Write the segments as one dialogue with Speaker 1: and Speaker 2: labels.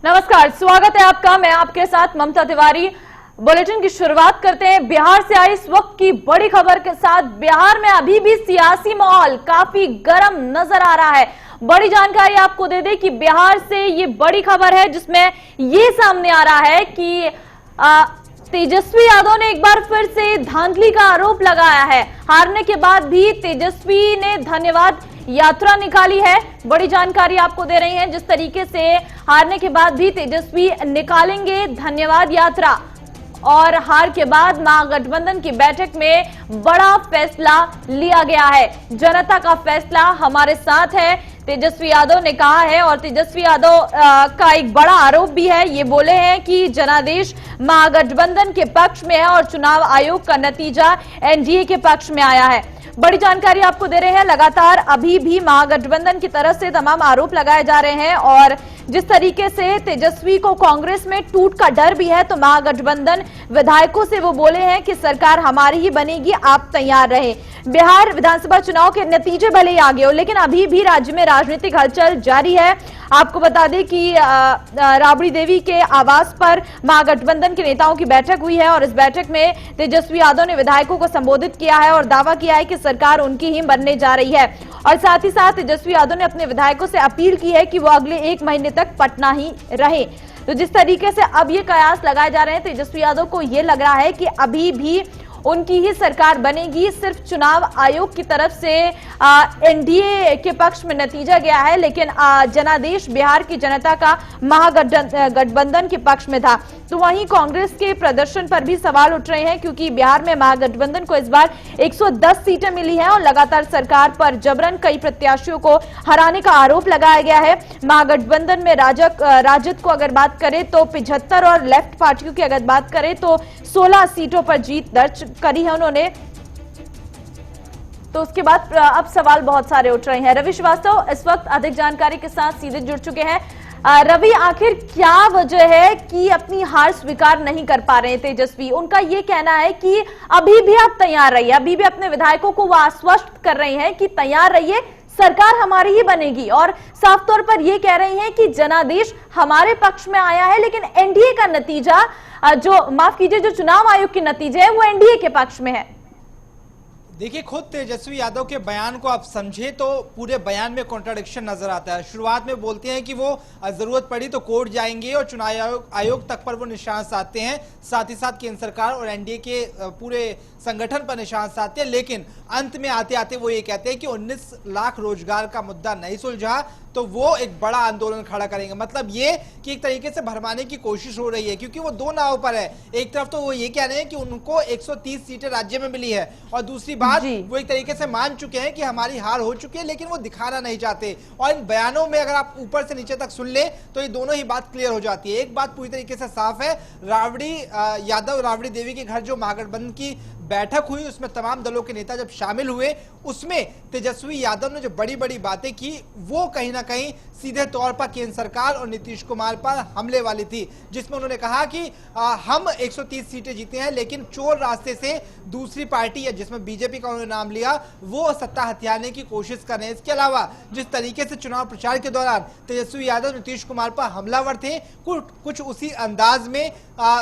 Speaker 1: नमस्कार, स्वागत है आपका। मैं आपके साथ ममता तिवारी। बुलेटिन की शुरुआत करते हैं बिहार से आई इस वक्त की बड़ी खबर के साथ। बिहार में अभी भी सियासी माहौल काफी गर्म नजर आ रहा है। बड़ी जानकारी आपको दे दें कि बिहार से ये बड़ी खबर है जिसमें ये सामने आ रहा है कि तेजस्वी यादव ने एक बार फिर से धांधली का आरोप लगाया है। हारने के बाद भी तेजस्वी ने धन्यवाद यात्रा निकाली है। बड़ी जानकारी आपको दे रही है। जिस तरीके से हारने के बाद भी तेजस्वी निकालेंगे धन्यवाद यात्रा, और हार के बाद महागठबंधन की बैठक में बड़ा फैसला लिया गया है। जनता का फैसला हमारे साथ है, तेजस्वी यादव ने कहा है। और तेजस्वी यादव का एक बड़ा आरोप भी है। ये बोले हैं कि जनादेश महागठबंधन के पक्ष में है और चुनाव आयोग का नतीजा एनडीए के पक्ष में आया है। बड़ी जानकारी आपको दे रहे हैं। लगातार अभी भी महागठबंधन की तरफ से तमाम आरोप लगाए जा रहे हैं, और जिस तरीके से तेजस्वी को कांग्रेस में टूट का डर भी है, तो महागठबंधन विधायकों से वो बोले हैं कि सरकार हमारी ही बनेगी, आप तैयार रहे। बिहार विधानसभा चुनाव के नतीजे भले ही आगे हो, लेकिन अभी भी राज्य में राजनीतिक हलचल जारी है। आपको बता दें कि राबड़ी देवी के आवास पर महागठबंधन के नेताओं की बैठक हुई है, और इस बैठक में तेजस्वी यादव ने विधायकों को संबोधित किया है और दावा किया है कि सरकार उनकी ही बनने जा रही है। और साथ ही साथ तेजस्वी यादव ने अपने विधायकों से अपील की है कि वो अगले 1 महीने तक पटना ही रहे। तो जिस तरीके से अब ये कयास लगाए जा रहे हैं, तेजस्वी यादव को ये लग रहा है कि अभी भी उनकी ही सरकार बनेगी। सिर्फ चुनाव आयोग की तरफ से एनडीए के पक्ष में नतीजा गया है, लेकिन जनादेश बिहार की जनता का महागठबंधन के पक्ष में था। तो वहीं कांग्रेस के प्रदर्शन पर भी सवाल उठ रहे हैं, क्योंकि बिहार में महागठबंधन को इस बार 110 सीटें मिली हैं और लगातार सरकार पर जबरन कई प्रत्याशियों को हराने का आरोप लगाया गया है। महागठबंधन में राजद को अगर बात करें तो 75 और लेफ्ट पार्टियों की अगर बात करें तो 16 सीटों पर जीत दर्ज करी है उन्होंने। तो उसके बाद अब सवाल बहुत सारे उठ रहे हैं। रवि श्रीवास्तव इस वक्त अधिक जानकारी के साथ सीधे जुड़ चुके हैं। रवि, आखिर क्या वजह है कि अपनी हार स्वीकार नहीं कर पा रहे हैं तेजस्वी? उनका ये कहना है कि अभी भी आप तैयार रहिए। अभी भी अपने विधायकों को वो आश्वस्त कर रहे हैं कि तैयार रहिए, सरकार हमारी ही बनेगी। और साफ तौर पर यह कह रहे हैं कि जनादेश हमारे पक्ष में आया है, लेकिन एनडीए का नतीजा जो चुनाव आयोग के नतीजे है वो एनडीए के पक्ष में है।
Speaker 2: देखिए, खुद तेजस्वी यादव के बयान को आप समझे तो पूरे बयान में कॉन्ट्राडिक्शन नजर आता है। शुरुआत में बोलते हैं कि वो जरूरत पड़ी तो कोर्ट जाएंगे और चुनाव आयोग तक पर वो निशान साधते हैं, साथ ही साथ केंद्र सरकार और एनडीए के पूरे संगठन पर निशान साधते हैं। लेकिन अंत में आते आते वो ये कहते हैं कि 19 लाख रोजगार का मुद्दा नहीं सुलझा तो वो एक बड़ा आंदोलन खड़ा करेंगे। मतलब ये कि एक तरीके से भरमाने की कोशिश हो रही है, क्योंकि वो दो नाव पर है। एक तरफ तो वो ये कह रहे हैं कि उनको 130 सीटें राज्य में मिली है, और दूसरी बात वो एक तरीके से मान चुके हैं कि हमारी हार हो चुकी है, लेकिन वो दिखाना नहीं चाहते। और इन बयानों में अगर आप ऊपर से नीचे तक सुन ले तो ये दोनों ही बात क्लियर हो जाती है। एक बात पूरी तरीके से साफ है, राबड़ी देवी के घर जो महागठबंधन की बैठक हुई उसमें तमाम दलों के नेता जब शामिल हुए, उसमें तेजस्वी यादव ने जो बड़ी बड़ी बातें की वो कहीं ना कहीं सीधे तौर पर केंद्र सरकार और नीतीश कुमार पर हमले वाली थी, जिसमें उन्होंने कहा कि हम 130 सीटें जीते हैं, लेकिन चोर रास्ते से दूसरी पार्टी है जिसमें बीजेपी का उन्होंने नाम लिया, वो सत्ता हथियाने की कोशिश कर रहे हैं। इसके अलावा जिस तरीके से चुनाव प्रचार के दौरान तेजस्वी यादव नीतीश कुमार पर हमलावर थे, कुछ उसी अंदाज में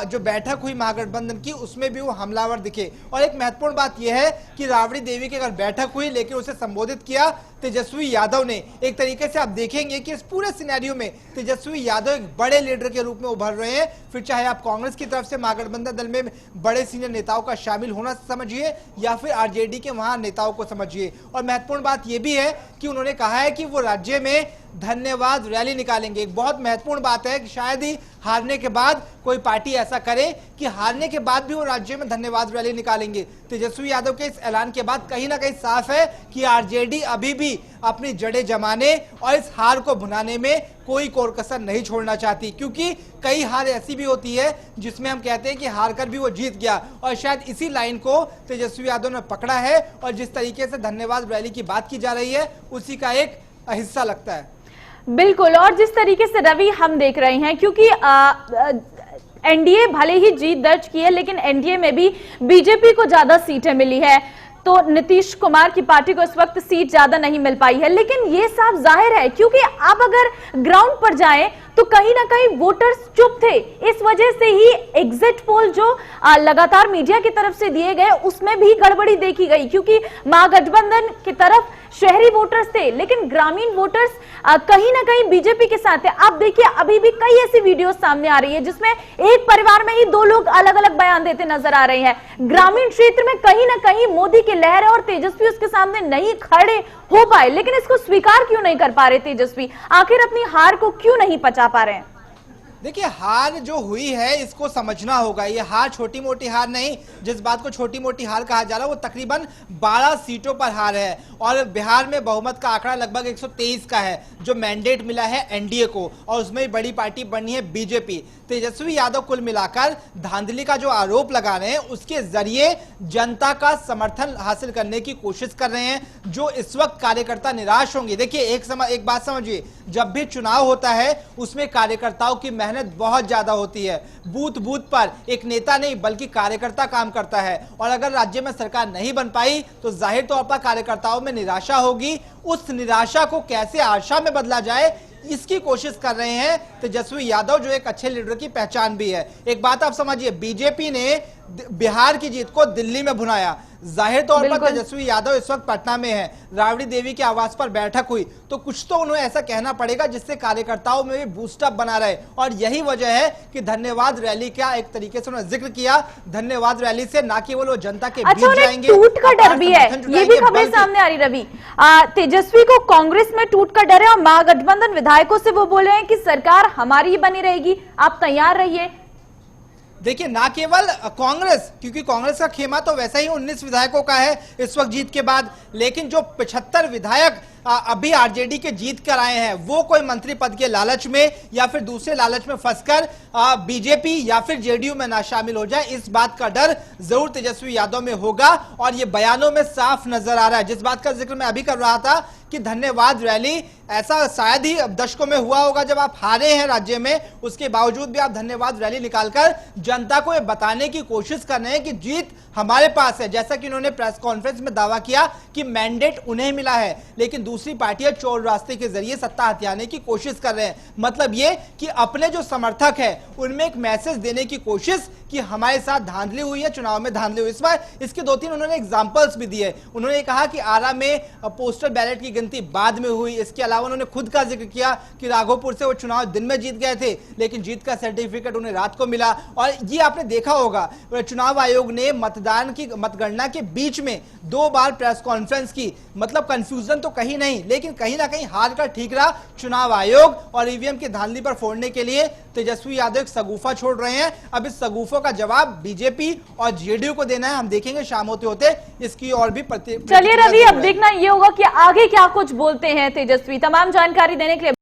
Speaker 2: जो बैठक हुई महागठबंधन की उसमें भी वो हमलावर दिखे। और एक महत्वपूर्ण बात यह है कि राबड़ी देवी के अगर बैठक हुई लेकिन उसे संबोधित किया तेजस्वी यादव ने। एक तरीके से आप देखेंगे कि इस पूरे सिनेरियो में तेजस्वी यादव एक बड़े लीडर के रूप में उभर रहे हैं। फिर चाहे आप कांग्रेस की तरफ से महागठबंधन दल में बड़े सीनियर नेताओं का शामिल होना समझिए या फिर आरजेडी के वहां नेताओं को समझिए। और महत्वपूर्ण बात यह भी है कि उन्होंने कहा है कि वो राज्य में धन्यवाद रैली निकालेंगे। एक बहुत महत्वपूर्ण बात है कि शायद ही हारने के बाद कोई पार्टी ऐसा करे कि हारने के बाद भी वो राज्य में धन्यवाद रैली निकालेंगे। तेजस्वी यादव के इस ऐलान के बाद कहीं ना कहीं साफ है कि आरजेडी अभी भी अपनी जड़ें जमाने और इस हार को भुनाने में कोई कोर कसर नहीं छोड़ना चाहती, क्योंकि कई हार ऐसी भी होती है जिसमें हम कहते हैं कि हार कर भी वो जीत गया, और शायद इसी लाइन को तेजस्वी यादव ने पकड़ा है। और जिस तरीके से धन्यवाद रैली की बात की जा रही है उसी का एक हिस्सा लगता है।
Speaker 1: बिल्कुल, और जिस तरीके से रवि हम देख रहे हैं, क्योंकि एनडीए भले ही जीत दर्ज की है, लेकिन एनडीए में भी बीजेपी को ज्यादा सीटें मिली है। तो नीतीश कुमार की पार्टी को इस वक्त सीट ज्यादा नहीं मिल पाई है, लेकिन ये साफ जाहिर है क्योंकि अब अगर ग्राउंड पर जाएं तो कहीं ना कहीं वोटर्स चुप थे। इस वजह से ही एग्जिट पोल जो लगातार मीडिया की तरफ से दिए गए उसमें भी गड़बड़ी देखी गई, क्योंकि महागठबंधन की तरफ शहरी वोटर्स थे लेकिन ग्रामीण वोटर्स कहीं ना कहीं बीजेपी के साथ है। आप देखिए अभी भी कई ऐसी वीडियो सामने आ रही है जिसमें एक परिवार में ही दो लोग अलग अलग बयान देते नजर आ रहे हैं। ग्रामीण क्षेत्र में कहीं ना कहीं मोदी की लहर है और तेजस्वी उसके सामने नहीं खड़े हो पाए, लेकिन इसको स्वीकार क्यों नहीं कर पा रहे तेजस्वी? आखिर अपनी हार को क्यों नहीं पचा पा रहे हैं?
Speaker 2: देखिए, हार जो हुई है इसको समझना होगा। ये हार छोटी मोटी हार नहीं, जिस बात को छोटी मोटी हार कहा जा रहा है वो तकरीबन 12 सीटों पर हार है और बिहार में बहुमत का आंकड़ा लगभग 123 का है जो मैंडेट मिला है एनडीए को, और उसमें भी बड़ी पार्टी बनी है बीजेपी। तेजस्वी यादव कुल मिलाकर धांधली का जो आरोप लगा रहे हैं उसके जरिए जनता का समर्थन हासिल करने की कोशिश कर रहे हैं, जो इस वक्त कार्यकर्ता निराश होंगे। देखिए, एक बात समझिए, जब भी चुनाव होता है उसमें कार्यकर्ताओं की मेहनत बहुत ज्यादा होती है। बूथ बूथ पर एक नेता नहीं बल्कि कार्यकर्ता काम करता है, और अगर राज्य में सरकार नहीं बन पाई तो जाहिर तौर पर कार्यकर्ताओं में निराशा होगी। उस निराशा को कैसे आशा में बदला जाए इसकी कोशिश कर रहे हैं तेजस्वी यादव, जो एक अच्छे लीडर की पहचान भी है। एक बात आप समझिए, बीजेपी ने बिहार की जीत को दिल्ली में भुनाया। जाहिर तौर पर तेजस्वी यादव इस वक्त पटना में है, राबड़ी देवी के आवास पर बैठक हुई, तो कुछ तो उन्हें ऐसा कहना पड़ेगा जिससे कार्यकर्ताओं में भी बूस्टअप बना रहे, और यही वजह है कि धन्यवाद रैली का एक तरीके से उन्होंने जिक्र किया। धन्यवाद रैली से न केवल वो जनता के बीच जाएंगे,
Speaker 1: टूट का डर भी है, ये भी खबरें सामने आ रही। रवि, तेजस्वी को कांग्रेस में टूट का डर है और महागठबंधन विधायकों से वो बोले हैं कि सरकार हमारी ही बनी रहेगी, आप तैयार रहिए।
Speaker 2: देखिए, ना केवल कांग्रेस, क्योंकि कांग्रेस का खेमा तो वैसा ही 19 विधायकों का है इस वक्त जीत के बाद, लेकिन जो 75 विधायक अभी आरजेडी के जीत कर आए हैं वो कोई मंत्री पद के लालच में या फिर दूसरे लालच में फंसकर बीजेपी या फिर जेडीयू में ना शामिल हो जाए, इस बात का डर जरूर तेजस्वी यादव में होगा, और ये बयानों में साफ नजर आ रहा है। जिस बात का जिक्र मैं अभी कर रहा था कि धन्यवाद रैली, ऐसा शायद ही दशकों में हुआ होगा जब आप हारे हैं राज्य में, उसके बावजूद भी आप धन्यवाद रैली निकालकर जनता को ये बताने की कोशिश कर रहे हैं कि जीत हमारे पास है। जैसा कि उन्होंने प्रेस कॉन्फ्रेंस में दावा किया कि मैंडेट उन्हें मिला है, लेकिन दूसरी पार्टियां चोर रास्ते के जरिए सत्ता हथियाने की कोशिश कर रहे हैं। मतलब ये कि अपने जो समर्थक है उनमें एक मैसेज देने की कोशिश कि हमारे साथ धांधली हुई है, चुनाव में धांधली हुई। इस बार इसके 2-3 उन्होंने एग्जांपल्स भी दिए। उन्होंने कहा कि आरा में पोस्टल बैलेट की गिनती बाद में हुई। इसके अलावा उन्होंने खुद का जिक्र किया कि राघोपुर से वो चुनाव दिन में जीत गए थे, लेकिन जीत का सर्टिफिकेट उन्हें रात को मिला। और ये आपने देखा होगा, चुनाव आयोग ने मतगणना के बीच में 2 बार प्रेस कॉन्फ्रेंस की। मतलब कंफ्यूजन तो कहीं नहीं, लेकिन कहीं ना कहीं हार का ठीक रहा चुनाव आयोग, और ईवीएम की धांधली पर फोड़ने के लिए तेजस्वी यादव एक सगुफा छोड़ रहे हैं। अब इस सगुफों का जवाब बीजेपी और जेडीयू को देना है। हम देखेंगे शाम होते होते इसकी और भी
Speaker 1: चलिए रवि, अब देखना ये होगा कि आगे क्या कुछ बोलते हैं तेजस्वी। तमाम जानकारी देने के लिए